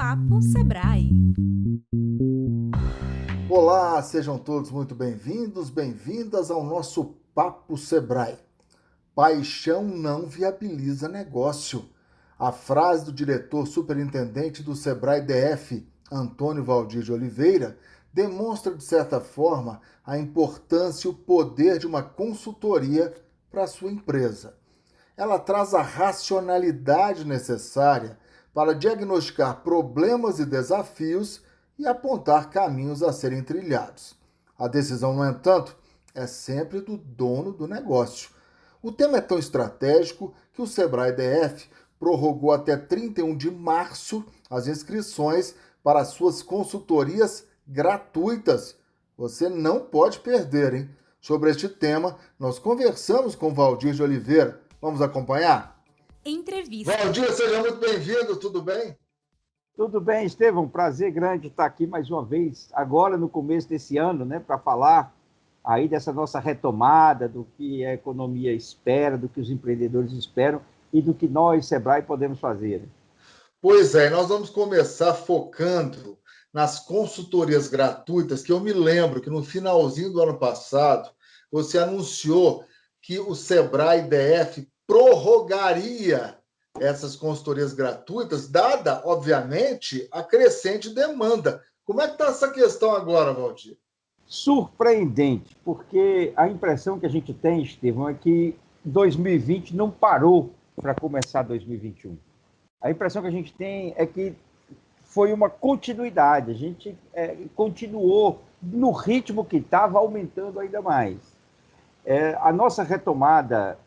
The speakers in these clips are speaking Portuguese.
Papo Sebrae. Olá, sejam todos muito bem-vindos, bem-vindas ao nosso Papo Sebrae. Paixão não viabiliza negócio. A frase do diretor superintendente do Sebrae DF, Antônio Valdir de Oliveira, demonstra, de certa forma, a importância e o poder de uma consultoria para a sua empresa. Ela traz a racionalidade necessária para diagnosticar problemas e desafios e apontar caminhos a serem trilhados. A decisão, no entanto, é sempre do dono do negócio. O tema é tão estratégico que o Sebrae DF prorrogou até 31 de março as inscrições para as suas consultorias gratuitas. Você não pode perder, hein? Sobre este tema, nós conversamos com Valdir de Oliveira. Vamos acompanhar? Entrevista. Valdir, seja muito bem-vindo, tudo bem? Tudo bem, Estevão, prazer grande estar aqui mais uma vez, agora no começo desse ano, né, para falar aí dessa nossa retomada, do que a economia espera, do que os empreendedores esperam e do que nós, Sebrae, podemos fazer. Pois é, nós vamos começar focando nas consultorias gratuitas, que eu me lembro que no finalzinho do ano passado, você anunciou que o Sebrae DF prorrogaria essas consultorias gratuitas, dada, obviamente, a crescente demanda. Como é que está essa questão agora, Valdir? Surpreendente, porque a impressão que a gente tem, Estevão, é que 2020 não parou para começar 2021. A impressão que a gente tem é que foi uma continuidade, a gente continuou no ritmo que estava, aumentando ainda mais. A nossa retomada,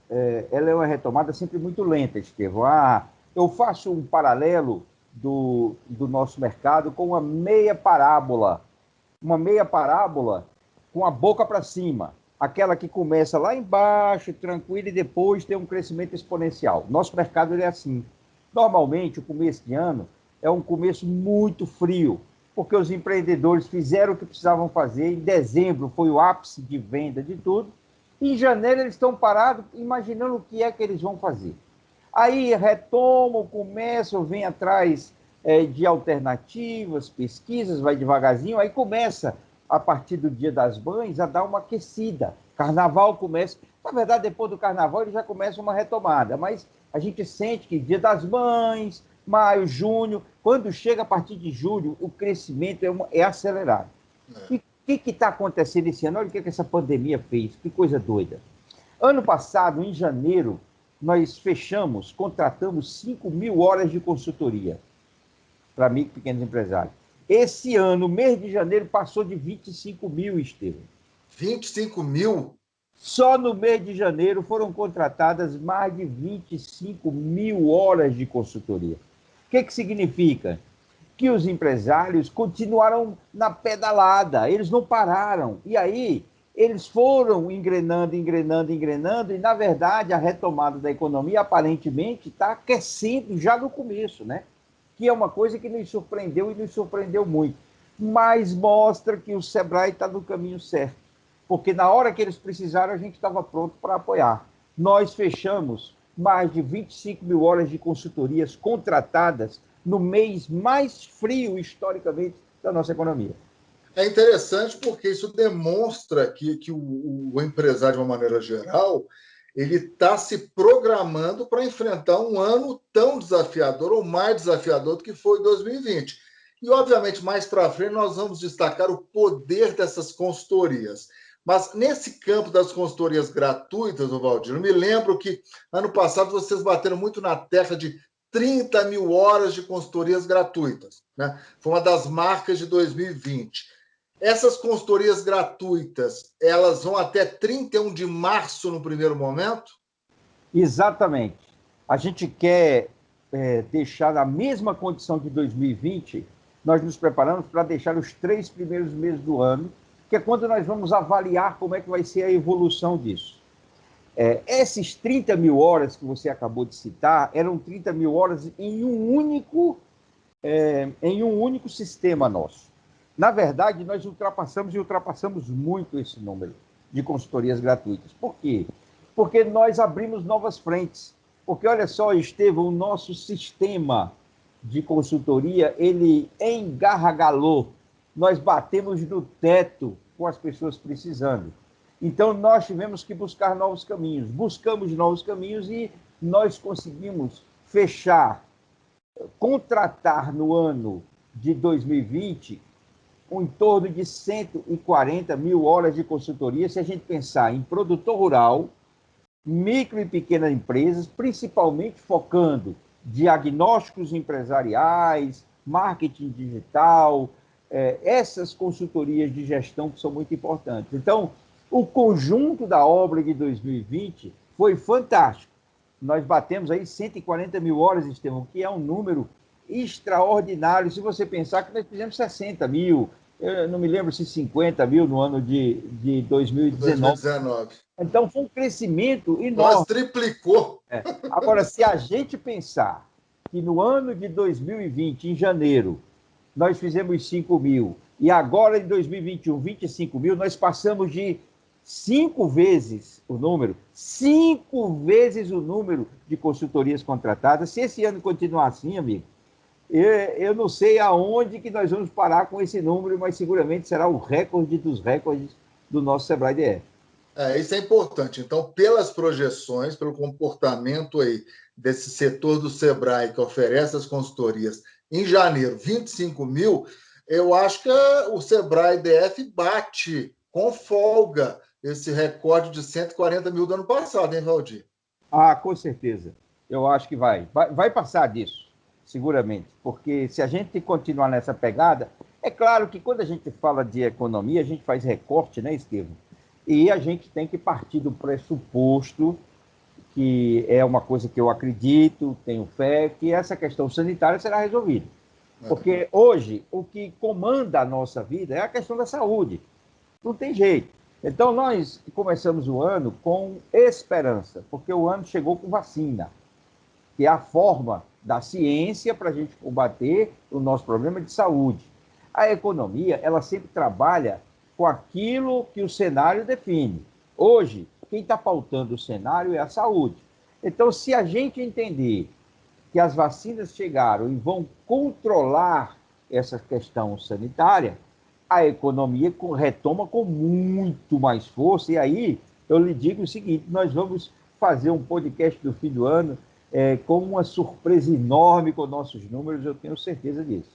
ela é uma retomada sempre muito lenta, Estevão. Eu faço um paralelo do nosso mercado com uma meia parábola com a boca para cima, aquela que começa lá embaixo, tranquila, e depois tem um crescimento exponencial. Nosso mercado é assim. Normalmente, o começo de ano é um começo muito frio, porque os empreendedores fizeram o que precisavam fazer. Em dezembro foi o ápice de venda de tudo. Em janeiro eles estão parados, imaginando o que é que eles vão fazer. Aí retomam, começam, vêm atrás de alternativas, pesquisas, vai devagarzinho, aí começa, a partir do Dia das Mães, a dar uma aquecida. Carnaval começa, na verdade, depois do Carnaval ele já começa uma retomada, mas a gente sente que Dia das Mães, maio, junho, quando chega a partir de julho, o crescimento é acelerado. E o que está acontecendo esse ano? Olha o que essa pandemia fez, que coisa doida. Ano passado, em janeiro, nós contratamos 5 mil horas de consultoria para micro e pequenos empresários. Esse ano, mês de janeiro, passou de 25 mil, Estevão. 25 mil? Só no mês de janeiro foram contratadas mais de 25 mil horas de consultoria. O que significa? Que os empresários continuaram na pedalada, eles não pararam. E aí, eles foram engrenando, e, na verdade, a retomada da economia, aparentemente, está aquecendo já no começo, né? Que é uma coisa que nos surpreendeu e nos surpreendeu muito. Mas mostra que o Sebrae está no caminho certo. Porque na hora que eles precisaram, a gente estava pronto para apoiar. Nós fechamos mais de 25 mil horas de consultorias contratadas no mês mais frio, historicamente, da nossa economia. É interessante porque isso demonstra que o empresário, de uma maneira geral, ele está se programando para enfrentar um ano tão desafiador ou mais desafiador do que foi 2020. E, obviamente, mais para frente, nós vamos destacar o poder dessas consultorias. Mas nesse campo das consultorias gratuitas, Valdir, eu me lembro que ano passado vocês bateram muito na tecla de 30 mil horas de consultorias gratuitas, né? Foi uma das marcas de 2020. Essas consultorias gratuitas, elas vão até 31 de março no primeiro momento? Exatamente. A gente quer deixar na mesma condição de 2020, nós nos preparamos para deixar os 3 primeiros meses do ano, que é quando nós vamos avaliar como é que vai ser a evolução disso. Esses 30 mil horas que você acabou de citar, eram 30 mil horas em um único sistema nosso. Na verdade, nós ultrapassamos muito esse número de consultorias gratuitas. Por quê? Porque nós abrimos novas frentes. Porque, olha só, Estevão, o nosso sistema de consultoria, ele engargalou. Nós batemos no teto com as pessoas precisando. Então, nós tivemos que buscar novos caminhos. Buscamos novos caminhos e nós conseguimos fechar, contratar no ano de 2020 em torno de 140 mil horas de consultoria, se a gente pensar em produtor rural, micro e pequenas empresas, principalmente focando diagnósticos empresariais, marketing digital, essas consultorias de gestão que são muito importantes. Então, o conjunto da obra de 2020 foi fantástico. Nós batemos aí 140 mil horas, Estevão, que é um número extraordinário. Se você pensar que nós fizemos 60 mil, eu não me lembro se 50 mil no ano de 2019. Então, foi um crescimento enorme. Quase triplicou. Agora, se a gente pensar que no ano de 2020, em janeiro, nós fizemos 5 mil, e agora em 2021, 25 mil, nós passamos de 5 vezes o número de consultorias contratadas. Se esse ano continuar assim, amigo, eu não sei aonde que nós vamos parar com esse número, mas seguramente será o recorde dos recordes do nosso Sebrae DF. Isso é importante. Então, pelas projeções, pelo comportamento aí desse setor do Sebrae que oferece as consultorias, em janeiro, 25 mil, eu acho que o Sebrae DF bate com folga esse recorde de 140 mil do ano passado, hein, Valdir? Com certeza. Eu acho que vai passar disso, seguramente, porque se a gente continuar nessa pegada, é claro que quando a gente fala de economia, a gente faz recorte, né, Estevão? E a gente tem que partir do pressuposto, que é uma coisa que eu acredito, tenho fé, que essa questão sanitária será resolvida. Porque hoje o que comanda a nossa vida é a questão da saúde. Não tem jeito. Então nós começamos o ano com esperança, porque o ano chegou com vacina, que é a forma da ciência para a gente combater o nosso problema de saúde. A economia, ela sempre trabalha com aquilo que o cenário define. Hoje, quem está pautando o cenário é a saúde. Então, se a gente entender que as vacinas chegaram e vão controlar essa questão sanitária, a economia retoma com muito mais força. E aí, eu lhe digo o seguinte, nós vamos fazer um podcast do fim do ano com uma surpresa enorme com nossos números, eu tenho certeza disso.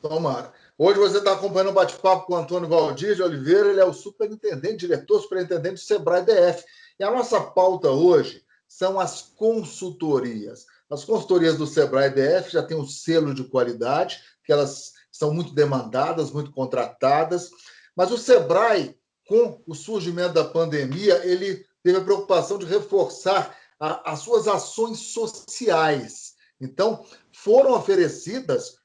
Tomara. Hoje você está acompanhando um bate-papo com o Antônio Valdir de Oliveira, ele é o superintendente, diretor superintendente do Sebrae DF. E a nossa pauta hoje são as consultorias. As consultorias do Sebrae DF já têm um selo de qualidade, que elas são muito demandadas, muito contratadas, mas o Sebrae, com o surgimento da pandemia, ele teve a preocupação de reforçar as suas ações sociais. Então, foram oferecidas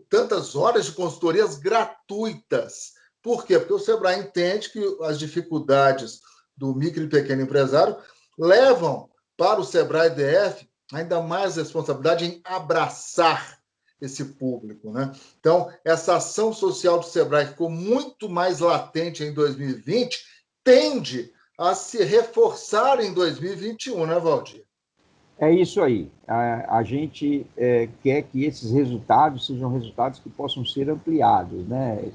tantas horas de consultorias gratuitas. Por quê? Porque o Sebrae entende que as dificuldades do micro e pequeno empresário levam para o Sebrae DF ainda mais responsabilidade em abraçar esse público, né? Então, essa ação social do Sebrae ficou muito mais latente em 2020, tende a se reforçar em 2021, né, Valdir? É isso aí. A gente quer que esses resultados sejam resultados que possam ser ampliados, né?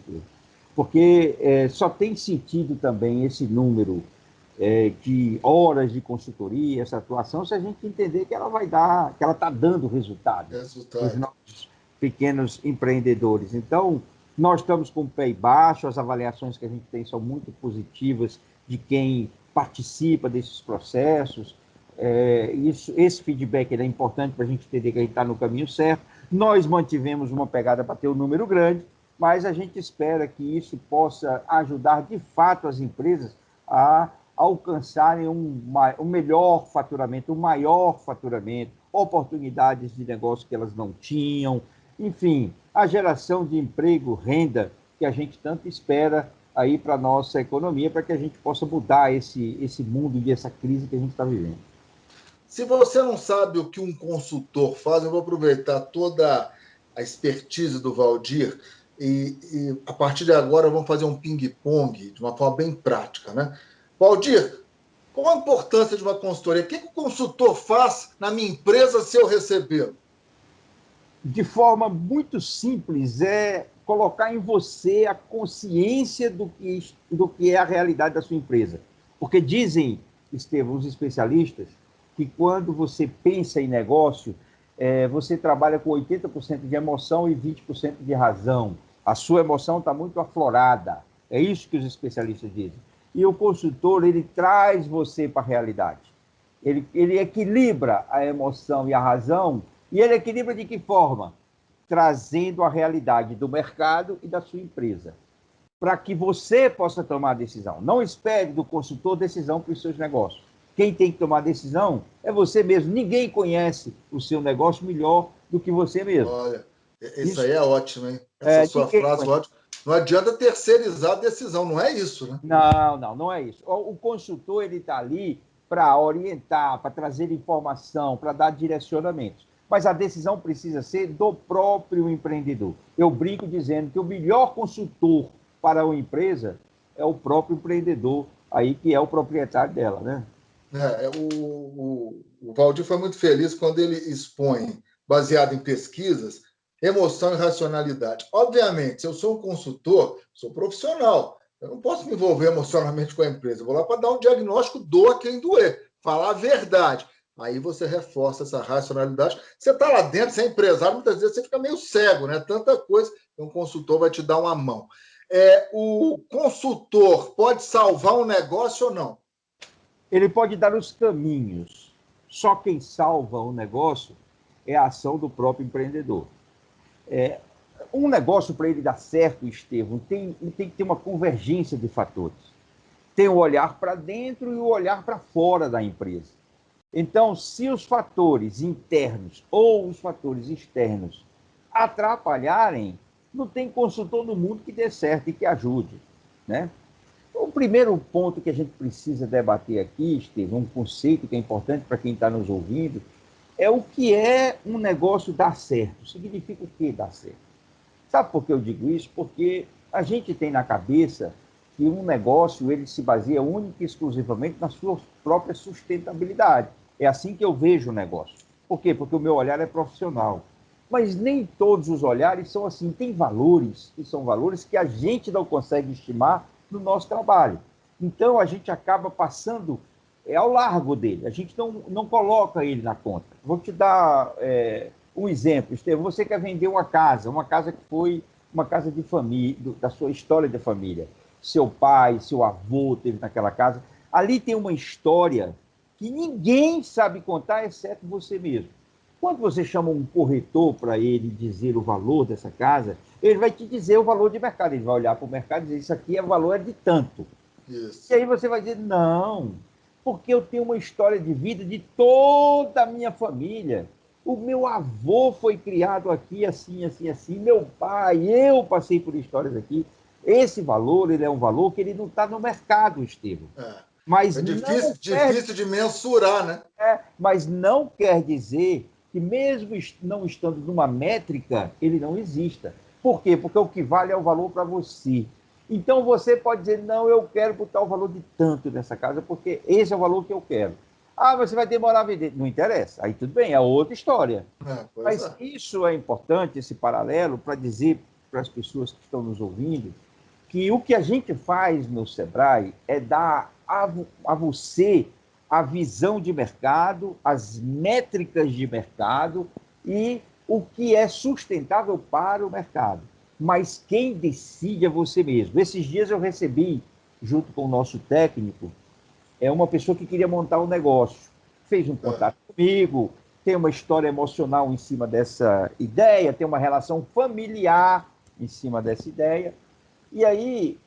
Porque só tem sentido também esse número de horas de consultoria, essa atuação, se a gente entender que ela está dando resultado para os nossos pequenos empreendedores. Então, nós estamos com o pé baixo, as avaliações que a gente tem são muito positivas de quem participa desses processos. Esse feedback é importante para a gente entender que a gente está no caminho certo. Nós mantivemos uma pegada para ter um número grande, mas a gente espera que isso possa ajudar de fato as empresas a alcançarem um melhor faturamento, um maior faturamento, oportunidades de negócio que elas não tinham, enfim, a geração de emprego, renda que a gente tanto espera aí para a nossa economia, para que a gente possa mudar esse mundo e essa crise que a gente está vivendo. Se você não sabe o que um consultor faz, eu vou aproveitar toda a expertise do Valdir e a partir de agora vamos fazer um ping-pong de uma forma bem prática, né? Valdir, qual a importância de uma consultoria? O que o consultor faz na minha empresa se eu recebê-lo? de forma muito simples, é colocar em você a consciência do que é a realidade da sua empresa. Porque dizem, Estevão, os especialistas, que quando você pensa em negócio, você trabalha com 80% de emoção e 20% de razão. A sua emoção está muito aflorada. É isso que os especialistas dizem. E o consultor, ele traz você para a realidade. Ele equilibra a emoção e a razão, e ele equilibra de que forma? Trazendo a realidade do mercado e da sua empresa, para que você possa tomar a decisão. Não espere do consultor decisão para os seus negócios. Quem tem que tomar a decisão é você mesmo. Ninguém conhece o seu negócio melhor do que você mesmo. Olha, isso aí é ótimo, hein? Essa sua ninguém frase é conhece. ótima. Não adianta terceirizar a decisão, não é isso, né? Não é isso. O consultor, ele está ali para orientar, para trazer informação, para dar direcionamentos. Mas a decisão precisa ser do próprio empreendedor. Eu brinco dizendo que o melhor consultor para uma empresa é o próprio empreendedor, aí que é o proprietário dela, né? O Valdir foi muito feliz quando ele expõe, baseado em pesquisas, emoção e racionalidade. Obviamente, se eu sou um consultor, sou profissional, eu não posso me envolver emocionalmente com a empresa. Eu vou lá para dar um diagnóstico, doa quem doer, falar a verdade. Aí você reforça essa racionalidade. Você está lá dentro, você é empresário, muitas vezes você fica meio cego, né? Tanta coisa que um consultor vai te dar uma mão. O consultor pode salvar um negócio ou não? Ele pode dar os caminhos. Só quem salva o negócio é a ação do próprio empreendedor. Um negócio, para ele dar certo, Estevão, tem que ter uma convergência de fatores. Tem o olhar para dentro e o olhar para fora da empresa. Então, se os fatores internos ou os fatores externos atrapalharem, não tem consultor no mundo que dê certo e que ajude, né? O primeiro ponto que a gente precisa debater aqui, Estevão, um conceito que é importante para quem está nos ouvindo, é o que é um negócio dar certo. Significa o que dar certo? Sabe por que eu digo isso? Porque a gente tem na cabeça que um negócio ele se baseia única e exclusivamente na sua própria sustentabilidade. É assim que eu vejo o negócio. Por quê? Porque o meu olhar é profissional. Mas nem todos os olhares são assim. Tem valores, que são valores que a gente não consegue estimar no nosso trabalho. Então, a gente acaba passando ao largo dele. A gente não coloca ele na conta. Vou te dar um exemplo, Estevão. Você quer vender uma casa que foi uma casa de família, da sua história de família. Seu pai, seu avô teve naquela casa. Ali tem uma história que ninguém sabe contar, exceto você mesmo. Quando você chama um corretor para ele dizer o valor dessa casa, ele vai te dizer o valor de mercado. Ele vai olhar para o mercado e dizer, isso aqui é valor de tanto. Isso. E aí você vai dizer, não, porque eu tenho uma história de vida de toda a minha família. O meu avô foi criado aqui assim, assim, assim. Meu pai, eu passei por histórias aqui. Esse valor, ele é um valor que ele não está no mercado, Estevão. Mas difícil de mensurar, né? Mas não quer dizer que mesmo não estando numa métrica, ele não exista. Por quê? Porque o que vale é o valor para você. Então você pode dizer, não, eu quero botar o valor de tanto nessa casa, porque esse é o valor que eu quero. Ah, você vai demorar a vender. Não interessa. Aí tudo bem, é outra história. Mas isso é importante, esse paralelo, para dizer para as pessoas que estão nos ouvindo, que o que a gente faz no Sebrae é dar a você a visão de mercado, as métricas de mercado e o que é sustentável para o mercado. Mas quem decide é você mesmo. Esses dias eu recebi, junto com o nosso técnico, uma pessoa que queria montar um negócio. Fez um contato comigo, tem uma história emocional em cima dessa ideia, tem uma relação familiar em cima dessa ideia. E aí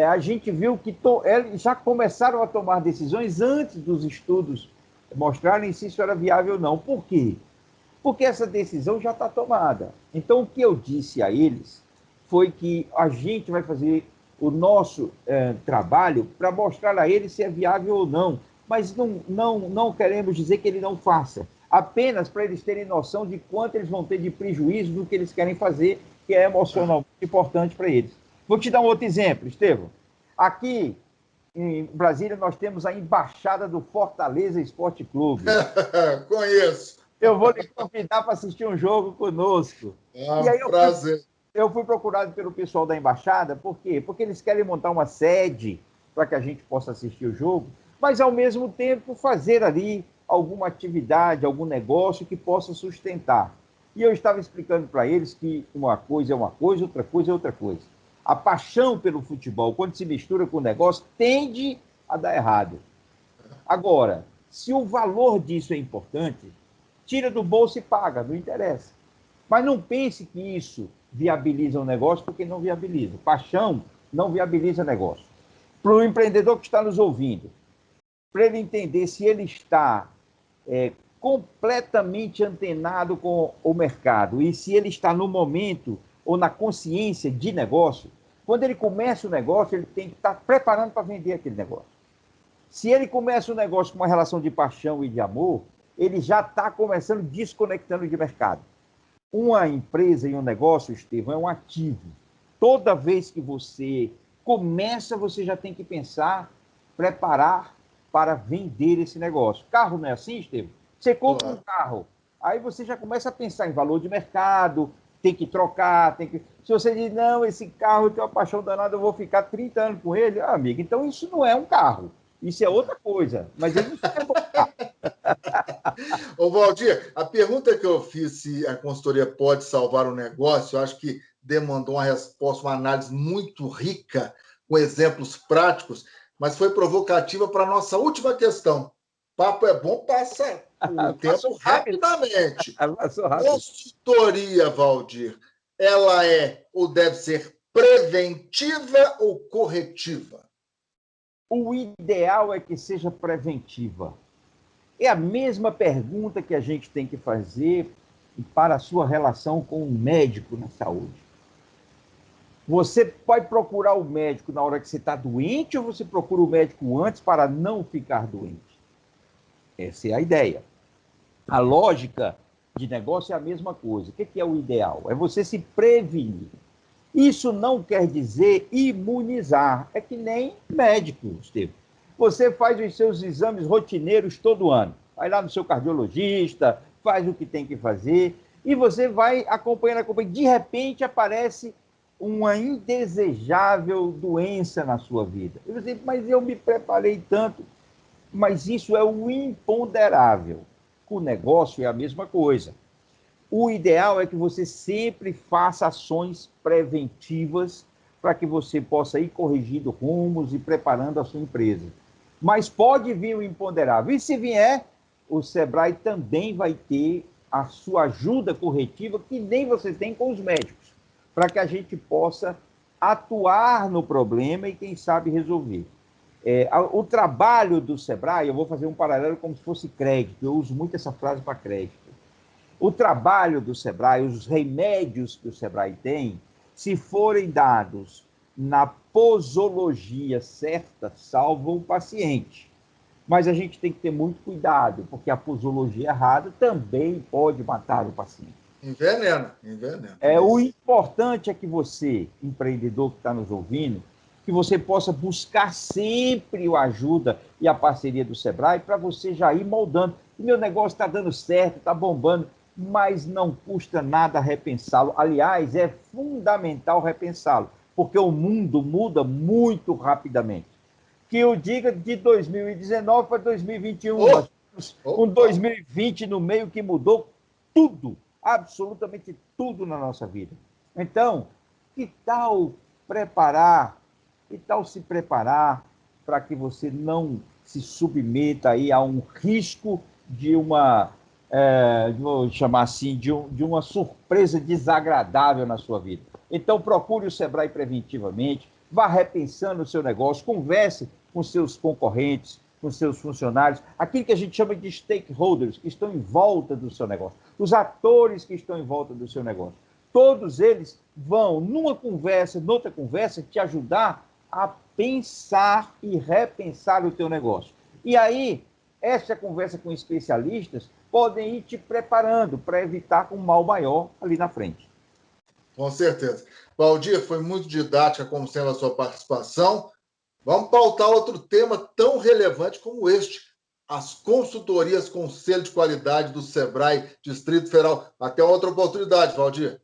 a gente viu que eles já começaram a tomar decisões antes dos estudos mostrarem se isso era viável ou não. Por quê? Porque essa decisão já está tomada. Então, o que eu disse a eles foi que a gente vai fazer o nosso trabalho para mostrar a eles se é viável ou não. Mas não queremos dizer que ele não faça. Apenas para eles terem noção de quanto eles vão ter de prejuízo do que eles querem fazer, que é emocionalmente importante para eles. Vou te dar um outro exemplo, Estevão. Aqui em Brasília nós temos a embaixada do Fortaleza Esporte Clube. Conheço. Eu vou lhe convidar para assistir um jogo conosco. É E um aí prazer. eu fui procurado pelo pessoal da embaixada, por quê? Porque eles querem montar uma sede para que a gente possa assistir o jogo, mas ao mesmo tempo fazer ali alguma atividade, algum negócio que possa sustentar. E eu estava explicando para eles que uma coisa é uma coisa, outra coisa é outra coisa. A paixão pelo futebol, quando se mistura com o negócio, tende a dar errado. Agora, se o valor disso é importante, tira do bolso e paga, não interessa. Mas não pense que isso viabiliza o negócio, porque não viabiliza. Paixão não viabiliza negócio. Para o empreendedor que está nos ouvindo, para ele entender se ele está completamente antenado com o mercado e se ele está no momento ou na consciência de negócio, quando ele começa o negócio, ele tem que estar preparando para vender aquele negócio. Se ele começa o negócio com uma relação de paixão e de amor, ele já está começando desconectando de mercado. Uma empresa e um negócio, Estevão, é um ativo. Toda vez que você começa, você já tem que pensar, preparar para vender esse negócio. Carro não é assim, Estevão? Você compra um carro, aí você já começa a pensar em valor de mercado, tem que trocar, tem que... Se você diz, não, esse carro eu tenho uma paixão danada, eu vou ficar 30 anos com ele, amigo, então isso não é um carro, isso é outra coisa, mas ele não é bom carro. Ô, Valdir, a pergunta que eu fiz se a consultoria pode salvar o negócio, eu acho que demandou uma resposta, uma análise muito rica, com exemplos práticos, mas foi provocativa para a nossa última questão. Papo é bom, passa o tempo rapidamente. Consultoria, Valdir, ela é ou deve ser preventiva ou corretiva? O ideal é que seja preventiva. É a mesma pergunta que a gente tem que fazer para a sua relação com o médico na saúde. Você pode procurar o médico na hora que você está doente ou você procura o médico antes para não ficar doente? Essa é a ideia. A lógica de negócio é a mesma coisa. O que é o ideal? É você se prevenir. Isso não quer dizer imunizar. É que nem médico, Estevam. Você faz os seus exames rotineiros todo ano. Vai lá no seu cardiologista, faz o que tem que fazer, e você vai acompanhando. De repente aparece uma indesejável doença na sua vida. E você diz, mas eu me preparei tanto. Mas isso é o imponderável. O negócio é a mesma coisa. O ideal é que você sempre faça ações preventivas para que você possa ir corrigindo rumos e preparando a sua empresa. Mas pode vir o imponderável. E se vier, o Sebrae também vai ter a sua ajuda corretiva, que nem você tem com os médicos, para que a gente possa atuar no problema e, quem sabe, resolver. O trabalho do Sebrae, eu vou fazer um paralelo como se fosse crédito, eu uso muito essa frase para crédito. O trabalho do Sebrae, os remédios que o Sebrae tem, se forem dados na posologia certa, salvam o paciente. Mas a gente tem que ter muito cuidado, porque a posologia errada também pode matar o paciente. Envenena. O importante é que você, empreendedor que está nos ouvindo, que você possa buscar sempre a ajuda e a parceria do Sebrae para você já ir moldando. O meu negócio está dando certo, está bombando, mas não custa nada repensá-lo. Aliás, é fundamental repensá-lo, porque o mundo muda muito rapidamente. Que eu diga de 2019 para 2021, nós temos um 2020 no meio que mudou tudo, absolutamente tudo na nossa vida. Então, que tal se preparar para que você não se submeta aí a um risco de uma, vou chamar assim, de uma surpresa desagradável na sua vida. Então, procure o Sebrae preventivamente, vá repensando o seu negócio, converse com seus concorrentes, com seus funcionários, aquilo que a gente chama de stakeholders, que estão em volta do seu negócio, os atores que estão em volta do seu negócio. Todos eles vão, numa conversa, noutra conversa, te ajudar a pensar e repensar o teu negócio. E aí, essa conversa com especialistas podem ir te preparando para evitar um mal maior ali na frente. Com certeza. Valdir, foi muito didática, como sempre, a sua participação. Vamos pautar outro tema tão relevante como este. as consultorias com selo de qualidade do Sebrae Distrito Federal. Até outra oportunidade, Valdir.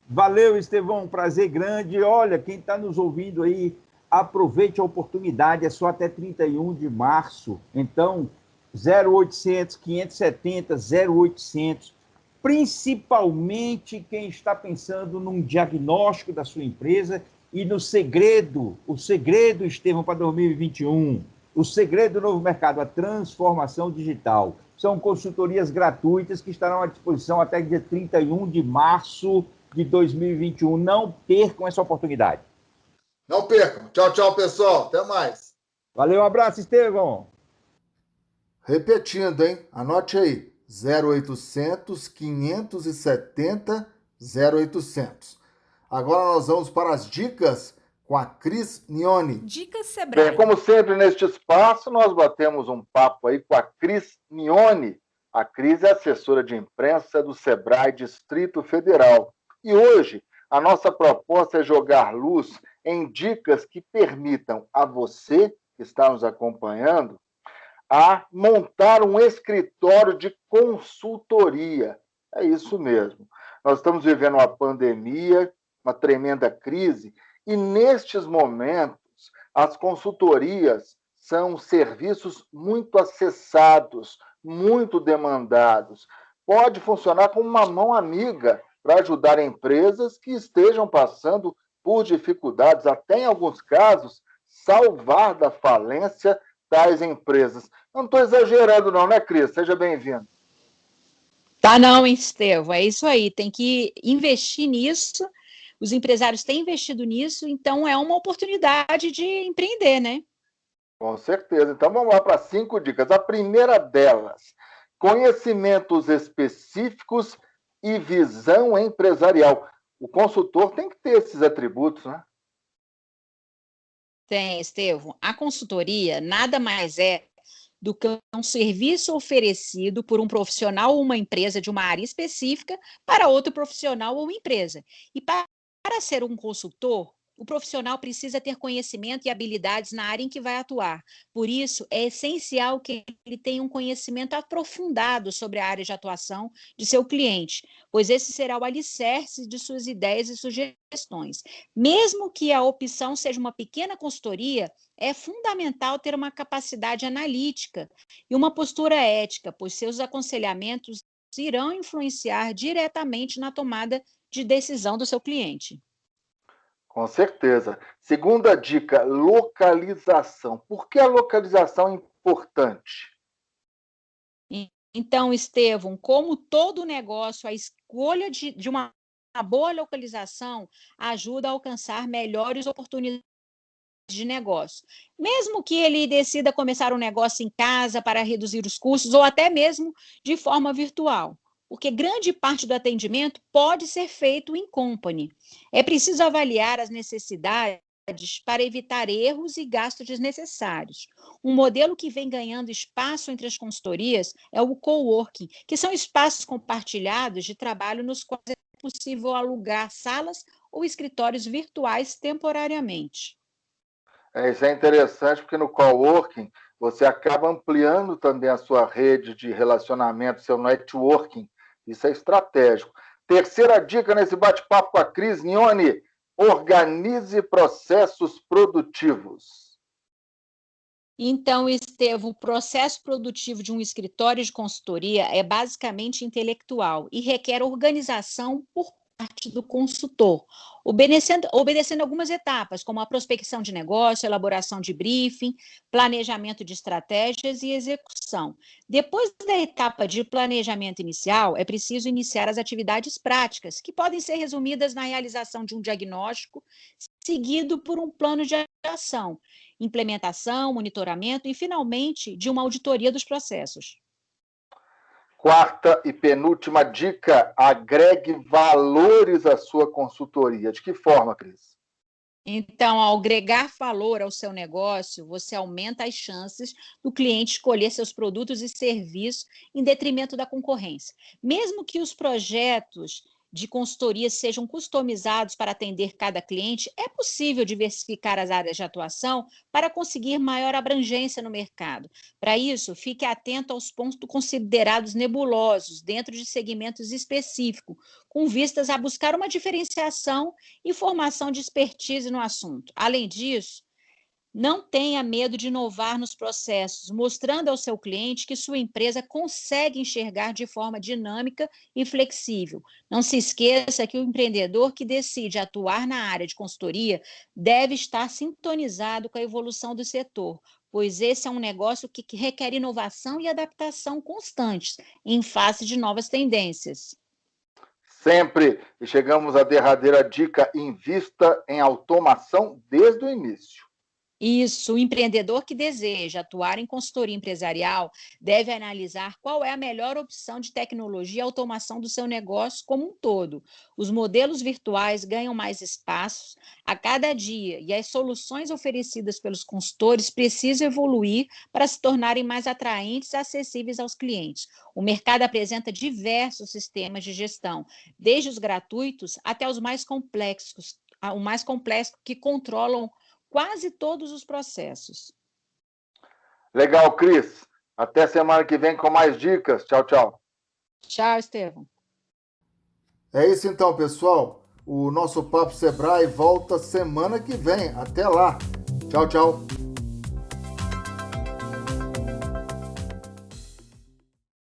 Valeu, Estevão, um prazer grande. Olha, quem está nos ouvindo aí, aproveite a oportunidade, é só até 31 de março. Então, 0800 570 0800, principalmente quem está pensando num diagnóstico da sua empresa e no segredo, o segredo, Estevão, para 2021, o segredo do novo mercado, a transformação digital. São consultorias gratuitas que estarão à disposição até dia 31 de março de 2021. Não percam essa oportunidade. Não percam. Tchau, tchau, pessoal. Até mais. Valeu, um abraço, Estevão. Repetindo, hein? Anote aí. 0800 570 0800. Agora nós vamos para as dicas com a Cris Nione. Dicas Sebrae. Bem, como sempre neste espaço, nós batemos um papo aí com a Cris Nione. A Cris é assessora de imprensa do Sebrae Distrito Federal. E hoje, a nossa proposta é jogar luz em dicas que permitam a você, que está nos acompanhando, a montar um escritório de consultoria. É isso mesmo. Nós estamos vivendo uma pandemia, uma tremenda crise, e nestes momentos, as consultorias são serviços muito acessados, muito demandados. Pode funcionar como uma mão amiga para ajudar empresas que estejam passando por dificuldades, até em alguns casos, salvar da falência tais empresas. Não estou exagerando não, né, Cris? Seja bem-vindo. Tá não, Estevão, é isso aí, tem que investir nisso, os empresários têm investido nisso, então é uma oportunidade de empreender, né? Com certeza. Então vamos lá para 5 dicas. A primeira delas, conhecimentos específicos e visão empresarial. O consultor tem que ter esses atributos, né? Tem, Estevão, a consultoria nada mais é do que um serviço oferecido por um profissional ou uma empresa de uma área específica para outro profissional ou empresa. E para ser um consultor, o profissional precisa ter conhecimento e habilidades na área em que vai atuar. Por isso, é essencial que ele tenha um conhecimento aprofundado sobre a área de atuação de seu cliente, pois esse será o alicerce de suas ideias e sugestões. Mesmo que a opção seja uma pequena consultoria, é fundamental ter uma capacidade analítica e uma postura ética, pois seus aconselhamentos irão influenciar diretamente na tomada de decisão do seu cliente. Com certeza. Segunda dica, localização. Por que a localização é importante? Então, Estevão, como todo negócio, a escolha de uma boa localização ajuda a alcançar melhores oportunidades de negócio. Mesmo que ele decida começar um negócio em casa para reduzir os custos, ou até mesmo de forma virtual, porque grande parte do atendimento pode ser feito em company. É preciso avaliar as necessidades para evitar erros e gastos desnecessários. Um modelo que vem ganhando espaço entre as consultorias é o coworking, que são espaços compartilhados de trabalho nos quais é possível alugar salas ou escritórios virtuais temporariamente. Isso é interessante porque no coworking você acaba ampliando também a sua rede de relacionamento, seu networking. Isso é estratégico. Terceira dica nesse bate-papo com a Cris Nione, organize processos produtivos. Então, Estevão, o processo produtivo de um escritório de consultoria é basicamente intelectual e requer organização por parte do consultor, obedecendo algumas etapas, como a prospecção de negócio, elaboração de briefing, planejamento de estratégias e execução. Depois da etapa de planejamento inicial, é preciso iniciar as atividades práticas, que podem ser resumidas na realização de um diagnóstico, seguido por um plano de ação, implementação, monitoramento e, finalmente, de uma auditoria dos processos. Quarta e penúltima dica, agregue valores à sua consultoria. De que forma, Cris? Então, ao agregar valor ao seu negócio, você aumenta as chances do cliente escolher seus produtos e serviços em detrimento da concorrência. Mesmo que os projetos de consultoria sejam customizados para atender cada cliente, é possível diversificar as áreas de atuação para conseguir maior abrangência no mercado. Para isso, fique atento aos pontos considerados nebulosos dentro de segmentos específicos, com vistas a buscar uma diferenciação e formação de expertise no assunto. Além disso, não tenha medo de inovar nos processos, mostrando ao seu cliente que sua empresa consegue enxergar de forma dinâmica e flexível. Não se esqueça que o empreendedor que decide atuar na área de consultoria deve estar sintonizado com a evolução do setor, pois esse é um negócio que requer inovação e adaptação constantes em face de novas tendências. Sempre. E chegamos à derradeira dica: invista em automação desde o início. Isso, o empreendedor que deseja atuar em consultoria empresarial deve analisar qual é a melhor opção de tecnologia e automação do seu negócio como um todo. Os modelos virtuais ganham mais espaço a cada dia e as soluções oferecidas pelos consultores precisam evoluir para se tornarem mais atraentes e acessíveis aos clientes. O mercado apresenta diversos sistemas de gestão, desde os gratuitos até os mais complexos, o mais complexo que controlam quase todos os processos. Legal, Cris. Até semana que vem com mais dicas. Tchau, tchau. Tchau, Estevão. É isso então, pessoal. O nosso Papo Sebrae volta semana que vem. Até lá. Tchau, tchau.